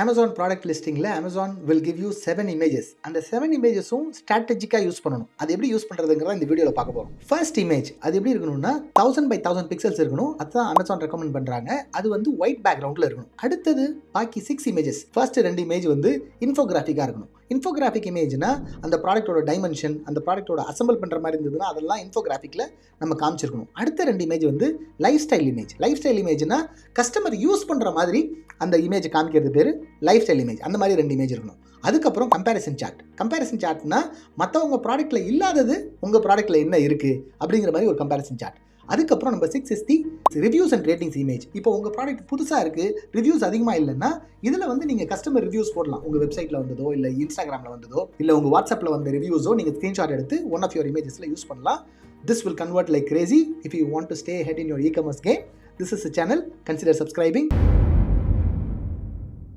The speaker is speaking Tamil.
Amazon ப்ராடக்ட் லிஸ்டிங்கில் Amazon will give you 7 images. அந்த 7 இமேஜஸும் ஸ்ட்ராட்டஜிக்காக யூஸ் பண்ணணும். அது எப்படி யூஸ் பண்ணுறதுங்கிறத இந்த வீடியோவில் பார்க்க போகிறோம். ஃபர்ஸ்ட் இமேஜ் அது எப்படி இருக்கணும்னா 1000x1000 பிக்சல்ஸ் இருக்கணும். அதுதான் Amazon ரெக்கமெண்ட் பண்ணுறாங்க. அது வந்து ஒயிட் பேக்ரவுண்டில் இருக்கணும். அடுத்தது பாக்கி 6 இமேஜஸ். ஃபர்ஸ்ட் 2 இமேஜ் வந்து இன்ஃபோகிராஃபிக்காக இருக்கணும். இன்ஃபோகிராஃபிக் இமேஜ்னா அந்த ப்ராடக்ட்டோட டைமென்ஷன், அந்த ப்ராடக்ட்டோட அசம்பிள் பண்ணுற மாதிரி இருந்ததுன்னா அதெல்லாம் இன்ஃபோகிராஃபிக்கில் நம்ம காமிச்சிருக்கணும். அடுத்த 2 இமேஜ் வந்து life style image. Life style இமேஜ்னா கஸ்டமர் யூஸ் பண்ணுற மாதிரி அந்த இமேஜ் காமிக்கிறது பேர் லைஃப் ஸ்டைல் இமேஜ். அந்த மாதிரி 2 இமேஜ் இருக்கணும். அதுக்கப்புறம் கம்பேரிசன் சார்ட். கம்பேரிசன் சார்ட்னா மற்றவங்க ப்ராடக்ட்டில் இல்லாதது உங்கள் ப்ராடக்ட்டில் என்ன இருக்குது அப்படிங்கிற மாதிரி ஒரு கம்பேரிசன் சார்ட். அதுக்கப்புறம் number 6 is the reviews and ratings image. இப்போ உங்கள் ப்ராடக்ட் புதுசாக இருக்குது, ரிவ்யூஸ் அதிகமாக இல்லைன்னா இதில் வந்து நீங்கள் கஸ்டமர் ரிவ்யூஸ் போடலாம். உங்கள் வெப்சைட்டில் வந்ததோ இல்லை இன்ஸ்டாகிராமில் வந்ததோ இல்லை உங்கள் வாட்ஸ்அப்பில் வந்த ரிவ்யூஸோ நீங்கள் ஸ்க்ரீன்ஷாட் எடுத்து ஒன் ஆஃப் யுவர் இமேஜஸில் யூஸ் பண்ணலாம். This will convert like crazy. If you want to stay ahead in your e-commerce game, this is the channel. Consider subscribing.